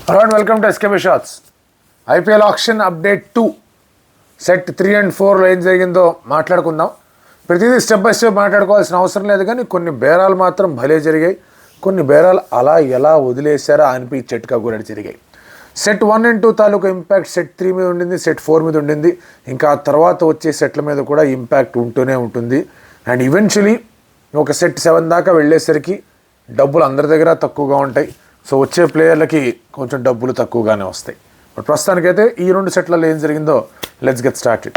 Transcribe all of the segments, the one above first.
Hello and welcome to SKB Shots. IPL auction update 2 set 3 and 4లో ఏం జరిగిందో మాట్లాడుకుందాం. ప్రతిదీ స్టెప్ బై స్టెప్ మాట్లాడుకోవాల్సిన అవసరం లేదు, కానీ కొన్ని బేరాలు మాత్రం భలే జరిగాయి, కొన్ని బేరాలు అలా ఎలా వదిలేశారా అనిపి చెట్టుగా కూడా జరిగాయి. సెట్ 1 and 2 తాలూకు ఇంపాక్ట్ సెట్ 3 మీద ఉండింది, సెట్ 4 మీద ఉండింది, ఇంకా తర్వాత వచ్చే సెట్ల మీద కూడా ఇంపాక్ట్ ఉంటూనే ఉంటుంది. అండ్ ఈవెన్చువలీ ఒక సెట్ 7 దాకా వెళ్ళేసరికి డబ్బులు అందరి దగ్గర తక్కువగా ఉంటాయి. సో వచ్చే ప్లేయర్లకి కొంచెం డబ్బులు తక్కువగానే వస్తాయి. బట్ ప్రస్తుతానికైతే ఈ 2 సెట్లలో ఏం జరిగిందో let's get started.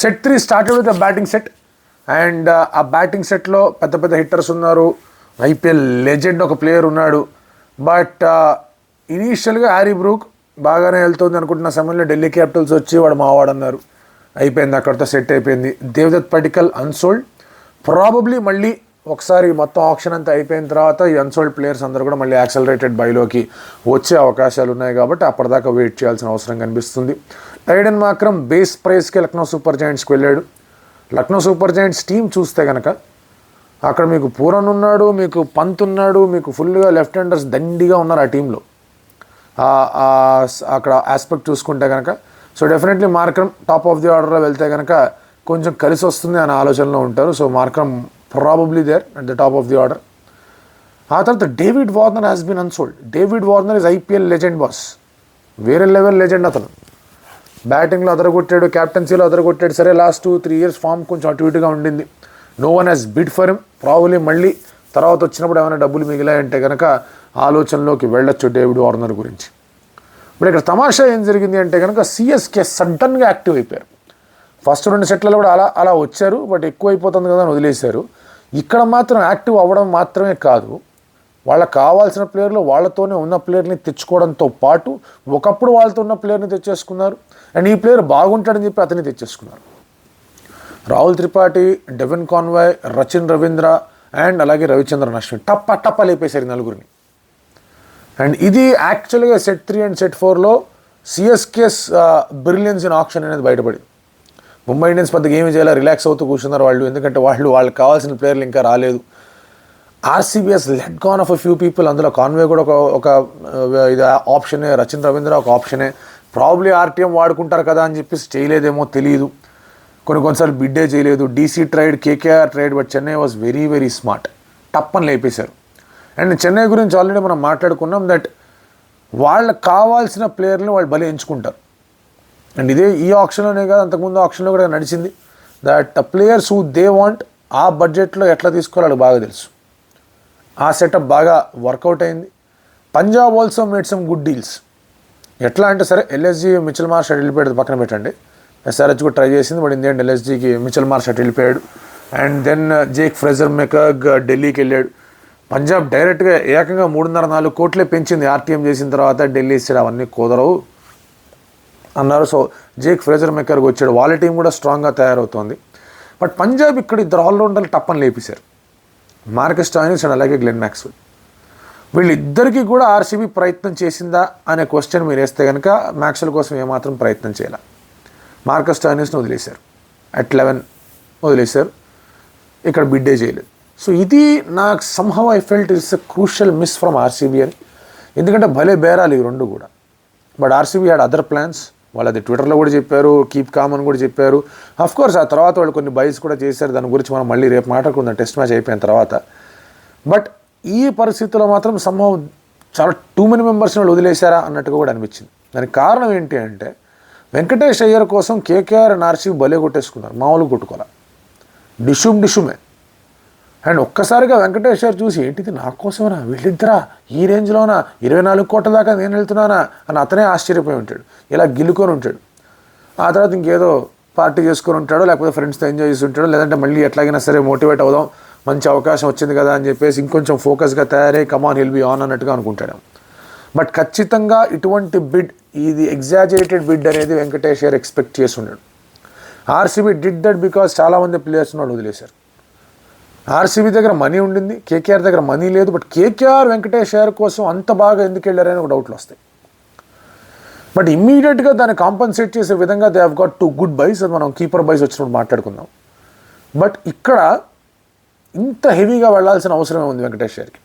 Set 3 started with batting set. And ఆ బ్యాటింగ్ సెట్లో పెద్ద పెద్ద హిట్టర్స్ ఉన్నారు, ఐపీఎల్ లెజెండ్ ఒక ప్లేయర్ ఉన్నాడు. బట్ ఇనీషియల్గా హ్యారీ బ్రూక్ బాగానే వెళ్తుంది అనుకుంటున్న సమయంలో ఢిల్లీ క్యాపిటల్స్ వచ్చి వాడు మావాడన్నారు, అయిపోయింది, అక్కడితో సెట్ అయిపోయింది. దేవదత్ పడిక్కల్ అన్సోల్డ్. ప్రాబబ్లీ మళ్ళీ ఒకసారి మొత్తం ఆప్షన్ అంతా అయిపోయిన తర్వాత ఈ అన్సోల్డ్ ప్లేయర్స్ అందరూ కూడా మళ్ళీ యాక్సలరేటెడ్ బైలోకి వచ్చే అవకాశాలు ఉన్నాయి, కాబట్టి అప్పటిదాకా వెయిట్ చేయాల్సిన అవసరం కనిపిస్తుంది. ఐడెన్ మాక్రమ్ బేస్ ప్రైస్కి లక్నో సూపర్ జైంట్స్కి వెళ్ళాడు. లక్నో సూపర్ జైంట్స్ టీం చూస్తే కనుక అక్కడ మీకు పూరన్ ఉన్నాడు, మీకు పంత్ ఉన్నాడు, మీకు ఫుల్గా లెఫ్ట్ హ్యాండర్స్ దండిగా ఉన్నారు ఆ టీంలో. అక్కడ ఆస్పెక్ట్ చూసుకుంటే కనుక so definitely Markram top of the ఆర్డర్లో వెళ్తే కనుక కొంచెం కలిసి వస్తుంది అనే ఆలోచనలో ఉంటారు. So Markram probably there at the top of the order. ఆ తర్వాత David Warner has been unsold. David Warner is IPL legend boss, వేరే లెవెల్ లెజెండ్. అతను బ్యాటింగ్లో అదరగొట్టాడు, క్యాప్టెన్సీలో అదరగొట్టాడు. సరే లాస్ట్ 2-3 years ఫామ్ కొంచెం అటు ఇటుగా ఉండింది. No one has bid for him. Probably మళ్ళీ తర్వాత వచ్చినప్పుడు ఏమైనా డబ్బులు మిగిలాయంటే కనుక ఆలోచనలోకి వెళ్ళొచ్చు డేవిడ్ వార్నర్ గురించి. ఇప్పుడు ఇక్కడ తమాషా ఏం జరిగింది అంటే కనుక సిఎస్కే సడన్గా యాక్టివ్ అయిపోయారు. ఫస్ట్ 2 సెట్లలో కూడా అలా వచ్చారు, బట్ ఎక్కువ అయిపోతుంది కదా అని వదిలేశారు. ఇక్కడ మాత్రం యాక్టివ్ అవ్వడం మాత్రమే కాదు, వాళ్ళకి కావాల్సిన ప్లేయర్లు వాళ్ళతోనే ఉన్న ప్లేయర్ని తెచ్చుకోవడంతో పాటు ఒకప్పుడు వాళ్ళతో ఉన్న ప్లేయర్ని తెచ్చేసుకున్నారు. అండ్ ఈ ప్లేయర్ బాగుంటాడని చెప్పి అతన్ని తెచ్చేసుకున్నారు. Rahul Tripathi, Devon Conway, Rachin Ravindra and అలాగే రవిచంద్రన్ అశ్విన్ టప్ప లేపేశారు 4 అండ్ ఇది యాక్చువల్గా సెట్ 3 and సెట్ 4లో సిఎస్కేస్ బ్రిలియన్స్ ఇన్ ఆప్షన్ అనేది బయటపడింది. ముంబై ఇండియన్స్ పెద్దగా ఏమి చేయాలి, రిలాక్స్ అవుతూ కూర్చున్నారు వాళ్ళు, ఎందుకంటే వాళ్ళకి కావాల్సిన ప్లేయర్లు ఇంకా రాలేదు. RCB's let gone of a few people. అందులో కాన్వే కూడా ఒక ఇది ఆప్షనే, రచిన్ రవీంద్ర ఒక ఆప్షనే. ప్రాబ్లీ ఆర్టీఎం వాడుకుంటారు కదా అని చెప్పేసి చేయలేదేమో తెలియదు, కొన్నిసార్లు బిడ్డే చేయలేదు. DC tried, KKR tried, but Chennai was very very smart, టప్పని లేపేశారు. అండ్ చెన్నై గురించి ఆల్రెడీ మనం మాట్లాడుకున్నాం దట్ వాళ్ళకి కావాల్సిన ప్లేయర్ని వాళ్ళు భలే ఎంచుకుంటారు. అండ్ ఇదే ఈ ఆప్షన్లోనే కాదు, అంతకుముందు ఆప్షన్లో కూడా నడిచింది that players who they want ఆ బడ్జెట్లో ఎట్లా తీసుకోవాలో బాగా తెలుసు. ఆ సెటప్ బాగా వర్కౌట్ అయింది. Punjab also made some good deals. ఎట్లా అంటే సరే ఎల్ఎస్జీ మిచెల్ మార్ష్ అటు వెళ్ళిపోయాడు, పక్కన పెట్టండి. ఎస్ఆర్హెచ్ కూడా ట్రై చేసింది, బట్ ఇందేంటి ఎల్ఎస్జీకి మిచెల్ మార్ష్ అటు వెళ్ళిపోయాడు. అండ్ దెన్ జేక్ ఫ్రెజర్ మెకర్గ్ ఢిల్లీకి వెళ్ళాడు. పంజాబ్ డైరెక్ట్గా ఏకంగా 3.5-4 కోట్లే పెంచింది ఆర్టీఎం చేసిన తర్వాత. ఢిల్లీ ఇస్తాడు అవన్నీ కుదరవు అన్నారు. సో జేక్ ఫ్రెజర్ మెకర్కి వచ్చాడు. వాళ్ళ టీం కూడా స్ట్రాంగ్గా తయారవుతోంది. బట్ పంజాబ్ ఇక్కడ 2 ఆల్రౌండర్లు టప్పని లేపేశారు, మార్కస్ స్టాయినిస్ అండ్ అలాగే గ్లెన్ మ్యాక్స్వెల్. వీళ్ళిద్దరికీ కూడా ఆర్సీబీ ప్రయత్నం చేసిందా అనే క్వశ్చన్ మీరు వేస్తే కనుక మ్యాక్స్వెల్ కోసం ఏమాత్రం ప్రయత్నం చేయాలి. మార్కస్ స్టాయినిస్ని వదిలేశారు, అట్ 11 వదిలేశారు, ఇక్కడ బిడ్డే చేయలేదు. సో ఇది నాకు somehow I felt it's a crucial miss from RCB అని. ఎందుకంటే భలే బేరాలు ఈ 2 కూడా. But RCB had other plans. వాళ్ళది ట్విట్టర్లో కూడా చెప్పారు, కీప్ కామ్ అని కూడా చెప్పారు. అఫ్కోర్స్ ఆ తర్వాత వాళ్ళు కొన్ని బైస్ కూడా చేశారు, దాని గురించి మనం మళ్ళీ రేపు మాట్లాడుకుందాం టెస్ట్ మ్యాచ్ అయిపోయిన తర్వాత. బట్ ఈ పరిస్థితుల్లో మాత్రం సమ్హౌ చాలా టూ మెనీ మెంబర్స్ని వాళ్ళు వదిలేశారా అన్నట్టుగా కూడా అనిపించింది. దానికి కారణం ఏంటి అంటే వెంకటేష్ అయ్యర్ కోసం కేకేఆర్ అండ్ ఆర్సీబీ భలే కొట్టేసుకున్నారు, మామూలుగా కొట్టుకోవాలి, డిషుమే. అండ్ ఒక్కసారిగా వెంకటేష్ అయ్యర్ చూసి ఏంటిది నా కోసమేనా, వీళ్ళిద్దరా ఈ రేంజ్లోనా, 24 కోట్ల దాకా నేను వెళ్తున్నానా అని అతనే ఆశ్చర్యపోయి ఉంటాడు, ఇలా గిల్లుకొని ఉంటాడు. ఆ తర్వాత ఇంకేదో పార్టీ చేసుకొని ఉంటాడో, లేకపోతే ఫ్రెండ్స్తో ఎంజాయ్ చేసి ఉంటాడో, లేదంటే మళ్ళీ ఎట్లాగైనా సరే మోటివేట్ అవుదాం, మంచి అవకాశం వచ్చింది కదా అని చెప్పేసి ఇంకొంచెం ఫోకస్గా తయారై కమాన్ హిల్ బి ఆన్ అన్నట్టుగా అనుకుంటాడు. బట్ ఖచ్చితంగా ఇటువంటి బిడ్, ఇది ఎగ్జాజరేటెడ్ బిడ్ అనేది వెంకటేష్ అయ్యర్ ఎక్స్పెక్ట్ చేసి ఉన్నాడు. ఆర్సీబీ డిడ్ దట్ బికాస్ చాలామంది ప్లేయర్స్ని వాళ్ళు వదిలేశారు. ఆర్సీబీ దగ్గర మనీ ఉండింది, కేకేఆర్ దగ్గర మనీ లేదు. బట్ కేకేఆర్ వెంకటేష్ అయ్యర్ కోసం అంత బాగా ఎందుకు వెళ్ళారని ఒక డౌట్లు వస్తాయి. బట్ ఇమ్మీడియట్గా దాన్ని కాంపన్సేట్ చేసే విధంగా they have got 2 good buys. అది మనం కీపర్ బైస్ వచ్చినప్పుడు మాట్లాడుకుందాం. బట్ ఇక్కడ ఇంత హెవీగా వెళ్లాల్సిన అవసరమే ఉంది వెంకటేష్ అయ్యర్కి.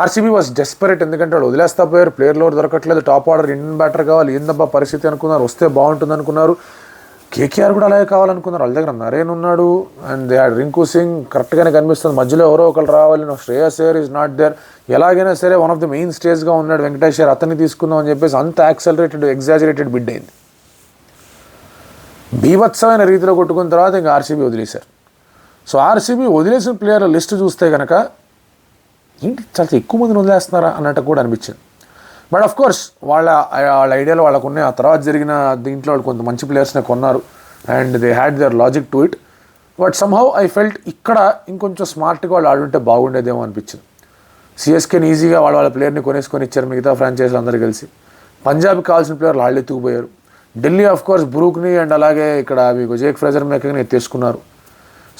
ఆర్సీబీ వాజ్ డెస్పరేట్, ఎందుకంటే వాళ్ళు వదిలేస్తా పోయారు, ప్లేయర్లు దొరకట్లేదు, టాప్ ఆర్డర్ ఇండియన్ బ్యాటర్ కావాలి, ఏందబ్బా పరిస్థితి అనుకున్నారు, వస్తే బాగుంటుంది అనుకున్నారు. కేకేఆర్ కూడా అలాగే కావాలనుకున్నారు, వాళ్ళ దగ్గర నరేన్ ఉన్నాడు and they had Rinku Singh, కరెక్ట్గానే కనిపిస్తుంది, మధ్యలో ఎవరో ఒకరు రావాలి, Shreyas Iyer is not there, ఎలాగైనా సరే వన్ ఆఫ్ ద మెయిన్ స్టేజ్గా ఉన్నాడు వెంకటేష్ అయ్యర్, అతన్ని తీసుకుందాం అని చెప్పేసి అంత యాక్సలరేటెడ్ ఎగ్జాజరేటెడ్ బిడ్ అయింది. బీభత్సమైన రీతిలో కొట్టుకున్న తర్వాత ఇంకా ఆర్సీబీ వదిలేశారు. సో ఆర్సీబీ వదిలేసిన ప్లేయర్ల లిస్ట్ చూస్తే కనుక ఏంటి చాలా ఎక్కువ మందిని వదిలేస్తున్నారా అన్నట్టు కూడా అనిపించింది. బట్ ఆఫ్ కోర్స్ వాళ్ళ ఐడియాలు వాళ్ళకు ఉన్నాయి. ఆ తర్వాత జరిగిన దీంట్లో వాళ్ళు కొంత మంచి ప్లేయర్స్ని కొన్నారు and they had their logic to it. But somehow I felt ఇక్కడ ఇంకొంచెం స్మార్ట్గా వాళ్ళు ఆడుంటే బాగుండేదేమో అనిపించింది. సిఎస్కేని ఈజీగా వాళ్ళ ప్లేయర్ని కొనేసుకొని ఇచ్చారు మిగతా ఫ్రాంచైజీలు అందరూ కలిసి. పంజాబ్కి కావాల్సిన ప్లేయర్లు వాళ్ళు ఎత్తుకుపోయారు. ఢిల్లీ ఆఫ్ కోర్స్ బ్రూక్ని అండ్ అలాగే ఇక్కడ మీకు జేక్ ఫ్రేజర్ మేకర్ని ఎత్తేసుకున్నారు.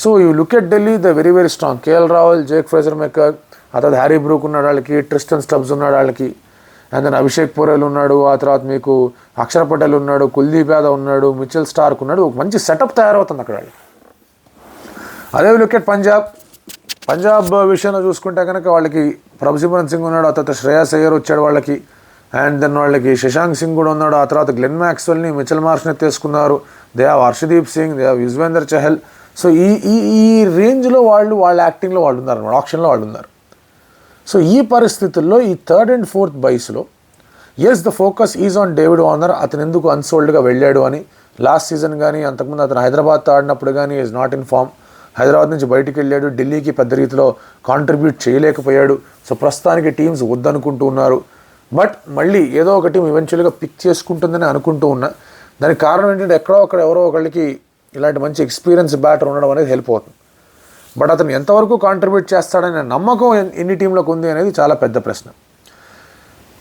So you look at Delhi the very very strong. KL Rahul, Jake Fraser McGurk, ఆ తర్వాత హ్యారీ బ్రూక్ ఉన్నాడు వాళ్ళకి, ట్రిస్టన్ స్టబ్స్ ఉన్నాడు వాళ్ళకి, అండ్ దెన్ అభిషేక్ పోరెల్ ఉన్నాడు, ఆ తర్వాత మీకు అక్షర్ పటేల్ ఉన్నాడు, కుల్దీప్ యాదవ్ ఉన్నాడు, మిచెల్ స్టార్క్ ఉన్నాడు. ఒక మంచి సెటప్ తయారవుతుంది అక్కడ వాళ్ళకి. అదే లుక్ ఎట్ పంజాబ్ విషయంలో చూసుకుంటే కనుక వాళ్ళకి ప్రభసిమరన్ సింగ్ ఉన్నాడు, ఆ తర్వాత శ్రేయస్ అయ్యర్ వచ్చాడు వాళ్ళకి, అండ్ దెన్ వాళ్ళకి శశాంక్ సింగ్ కూడా ఉన్నాడు, ఆ తర్వాత గ్లెన్ మ్యాక్స్వెల్ని, మిచెల్ మార్ష్ని తీసుకున్నారు, they have Harshdeep Singh, they have Yuzvendra Chahal. So ఈ రేంజ్లో వాళ్ళ యాక్టింగ్లో వాళ్ళు ఉన్నారు అన్నమాట, ఆప్షన్లో వాళ్ళు ఉన్నారు. సో ఈ పరిస్థితుల్లో ఈ థర్డ్ అండ్ ఫోర్త్ బైస్లో as the focus is on David Warner. అతను ఎందుకు అన్సోల్డ్గా వెళ్ళాడు అని లాస్ట్ సీజన్ కానీ అంతకుముందు అతను హైదరాబాద్తో ఆడినప్పుడు కానీ is not in form. Hyderabad నుంచి బయటికి వెళ్ళాడు, ఢిల్లీకి పెద్ద రీతిలో కాంట్రిబ్యూట్ చేయలేకపోయాడు. సో ప్రస్తుతానికి టీమ్స్ వద్దనుకుంటూ ఉన్నారు. బట్ మళ్ళీ ఏదో ఒక టీం ఈవెన్చువల్గా పిక్ చేసుకుంటుందని అనుకుంటూ ఉన్నా. దానికి కారణం ఏంటంటే ఎవరో ఒకళ్ళకి ఇలాంటి మంచి ఎక్స్పీరియన్స్ బ్యాటర్ ఉండడం అనేది హెల్ప్ అవుతుంది. బట్ అతను ఎంతవరకు కాంట్రిబ్యూట్ చేస్తాడనే నమ్మకం ఎన్ని టీంలకు ఉంది అనేది చాలా పెద్ద ప్రశ్న.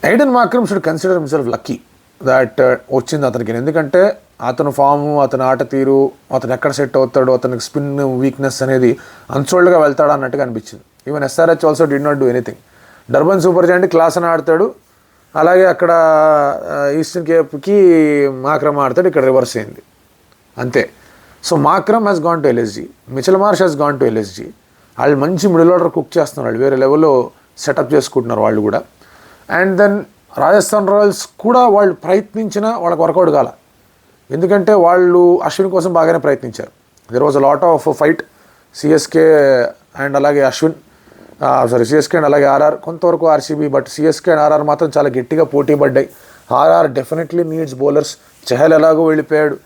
Aiden Markram should consider himself lucky that వచ్చింది అతనికి. ఎందుకంటే అతను ఫాము, అతని ఆట తీరు, అతను ఎక్కడ సెట్ అవుతాడు, అతనికి స్పిన్ వీక్నెస్ అనేది అన్సోల్డ్గా వెళ్తాడు అన్నట్టుగా అనిపించింది. Even SRH also did not do anything. Durban super joint class అని ఆడతాడు, అలాగే అక్కడ ఈస్టర్న్ కేప్కి మార్క్రమ్ ఆడతాడు, ఇక్కడ రివర్స్ అయింది అంతే. So Markram has gone to LSG, Mitchell Marsh has gone to LSG. వాళ్ళు మంచి మిడిల్ ఆర్డర్ కుక్ చేస్తున్నారు, వాళ్ళు వేరే లెవెల్లో సెటప్ చేసుకుంటున్నారు వాళ్ళు కూడా. అండ్ దెన్ రాజస్థాన్ రాయల్స్ కూడా వాళ్ళు ప్రయత్నించినా వాళ్ళకి వర్కౌట్ కాల. ఎందుకంటే వాళ్ళు అశ్విన్ కోసం బాగానే ప్రయత్నించారు. There was a lot of fight CSK and అలాగే సిఎస్కే అండ్ అలాగే ఆర్ఆర్, కొంతవరకు RCB. But CSK and RR మాత్రం చాలా గట్టిగా పోటీ పడ్డాయి. RR definitely needs bowlers. Chahal ఎలాగో వెళ్ళిపోయాడు,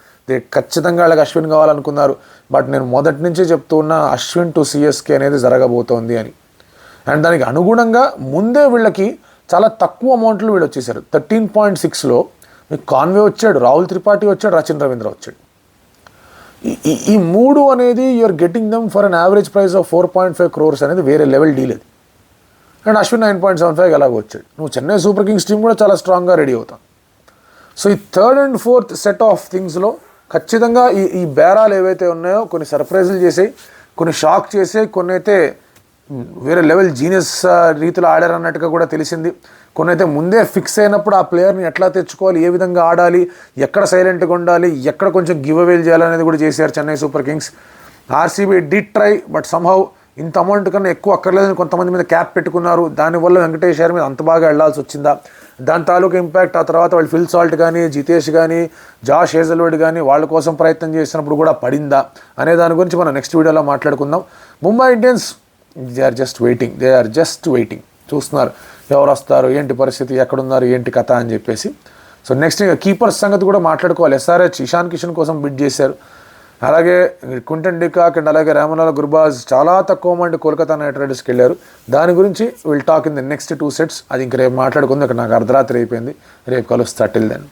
ఖచ్చితంగా వాళ్ళకి అశ్విన్ కావాలనుకున్నారు. బట్ నేను మొదటి నుంచి చెప్తూ ఉన్నా అశ్విన్ టు సిఎస్కే అనేది జరగబోతోంది అని. అండ్ దానికి అనుగుణంగా ముందే వీళ్ళకి చాలా తక్కువ అమౌంట్లో వీళ్ళు వచ్చేసారు. 13.6లో మీకు కాన్వే వచ్చాడు, రాహుల్ త్రిపాఠి వచ్చాడు, రచిన్ రవీంద్ర వచ్చాడు. ఈ మూడు అనేది you're getting them for an average price of 4.5 crores అనేది వేరే లెవెల్ డీల్ అది. అండ్ అశ్విన్ 9.75 ఎలాగో వచ్చాడు. నువ్వు చెన్నై సూపర్ కింగ్స్ టీం కూడా చాలా స్ట్రాంగ్గా రెడీ అవుతాం. సో ఈ third and fourth set of థింగ్స్లో ఖచ్చితంగా ఈ బేరాలు ఏవైతే ఉన్నాయో కొన్ని సర్ప్రైజులు చేసాయి, కొన్ని షాక్ చేసాయి, కొన్ని అయితే వేరే లెవెల్ జీనియస్ రీతిలో ఆడారన్నట్టుగా కూడా తెలిసింది. కొన్ని అయితే ముందే ఫిక్స్ అయినప్పుడు ఆ ప్లేయర్ని ఎట్లా తెచ్చుకోవాలి, ఏ విధంగా ఆడాలి, ఎక్కడ సైలెంట్గా ఉండాలి, ఎక్కడ కొంచెం గివ్ అవేలు చేయాలనేది కూడా చేశారు Chennai super Kings. RCB did try, but somehow ఇంత అమౌంట్ కన్నా ఎక్కువ అక్కర్లేదని కొంతమంది మీద క్యాప్ పెట్టుకున్నారు. దానివల్ల వెంకటేష్ అయ్యర్ మీద అంత బాగా వెళ్లాల్సి వచ్చిందా, దాని తాలూకు ఇంపాక్ట్ ఆ తర్వాత వాళ్ళు ఫిల్ సాల్ట్ కానీ, జితేష్ కానీ, జాష్ హేజల్వుడ్ కానీ వాళ్ళ కోసం ప్రయత్నం చేసినప్పుడు కూడా పడిందా అనే దాని గురించి మనం నెక్స్ట్ వీడియోలో మాట్లాడుకుందాం. Mumbai Indians they are just waiting చూస్తున్నారు ఎవరు వస్తారు, ఏంటి పరిస్థితి, ఎక్కడున్నారు, ఏంటి కథ అని చెప్పేసి. సో నెక్స్ట్ ఇంకా కీపర్స్ సంగతి కూడా మాట్లాడుకోవాలి. ఎస్ఆర్హెచ్ ఇషాన్ కిషన్ కోసం బిడ్ చేశారు, అలాగే క్వింటన్ డికాక్ అండ్ అలాగే రామలాల్ గుర్బాజ్ చాలా తక్కువ మంది కోల్కతా నైట్ రైడర్స్కి వెళ్ళారు. దాని గురించి will talk in the next 2 sets. అది ఇంక రేపు మాట్లాడుకుంది. ఇక్కడ నాకు అర్ధరాత్రి అయిపోయింది, రేపు కలుస్తా. Till then.